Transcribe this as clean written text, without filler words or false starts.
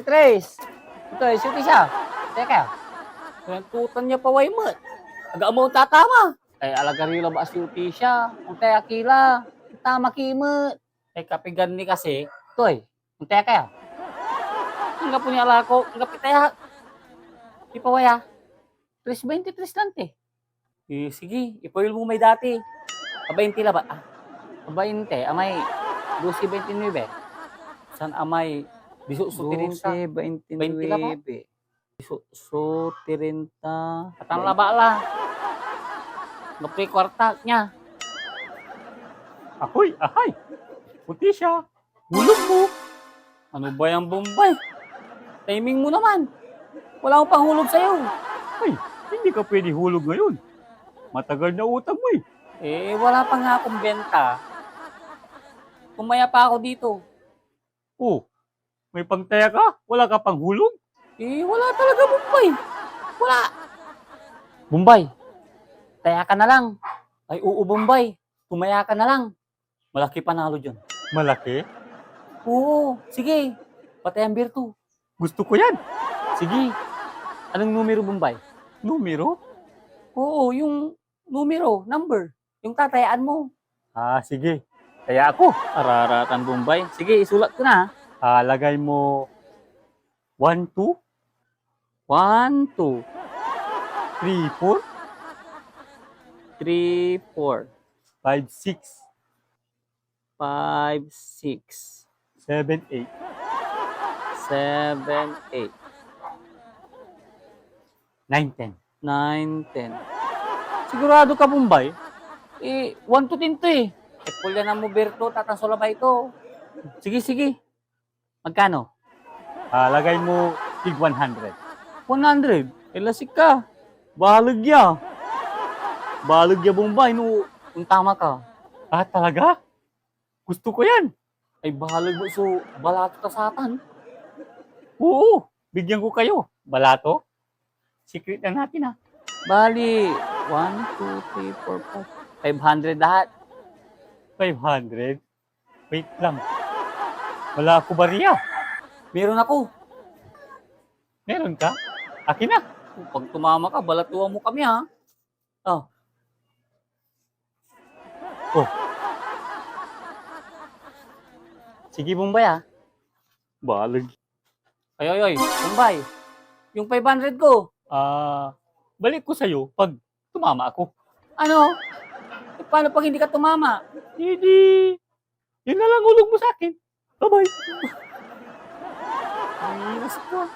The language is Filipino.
Tres. Ito, isuti siya. Teka. Pinagtutan niya pa way mo. Aga mo tatama. Ay alagarila ba asuti siya. Kung tayo akila. Tama kimot. Ay kapigan ni kasi. Toy. Kung tayo kaya. Hanggang po niya alako. Hanggang pitaya. Di pa waya. 3.23 lang te. Eh, sige. Ipoil mo may dati. 20 la ba? Ah. 20. Amay. 12.29. San amay. Biso suti rin ta. 20 la ba? So, 30. Katang laba la. Gapri kwarta niya. Ahoy, ahay! Puti siya. Hulog mo. Ano ba yung Bombay? Timing mo naman. Wala akong panghulog sa'yo. Ay, hindi ka pwede hulog ngayon. Matagal na utang mo eh. Eh, wala pa nga akong benta. Kumaya pa ako dito. Oh, may pangtaya ka? Wala ka pang hulog? Eh, wala talaga Bombay. Wala. Bombay, taya ka na lang. Ay, oo Bombay. Tumaya ka na lang. Malaki panalo dyan. Malaki? Oo, sige. Patayan Birtu. Gusto ko yan. Sige. Anong numero Bombay? Numero? Oo, yung numero, number. Yung tatayaan mo. Ah, sige. Kaya ako. Araratan Bombay. Sige, isulat ko na. Lagay mo 1, 2, 1, 2, 3, 4, 3, 4, 5, 6, 5, 6, 7, 8. 7, 8, 9, 10. 9, 10. Sigurado ka Bombay? Eh, 1 to 10 to eh. Eh, pulya na mo Berto, tatansola ba ito? Sige, sige. Magkano? Lagay mo tig 100. 100. Eh, lasik ka. Bahalag ya. Bahalag ya Bombay, no. Kung tama ka. Talaga? Gusto ko yan. Ay, bahalag mo. So, balato ka satan. Oo, bigyan ko kayo. Balato? Secret na natin ha. Bali, 1, 2, 3, 4, 5. 500 lahat. 500? Wait lang. Wala ako bariya. Meron ako. Meron ka? Akin na. Pag tumama ka, balatuan mo kami ha. Oh. Oh, Sige, Bombay ha. balag. Ay, Bombay. Yung 500 ko. Balik ko sa'yo pag tumama ako. Ano? Eh, paano pag hindi ka tumama? Hindi. Yun na lang hulog mo sa akin. Bye-bye. Ay, nasip ko.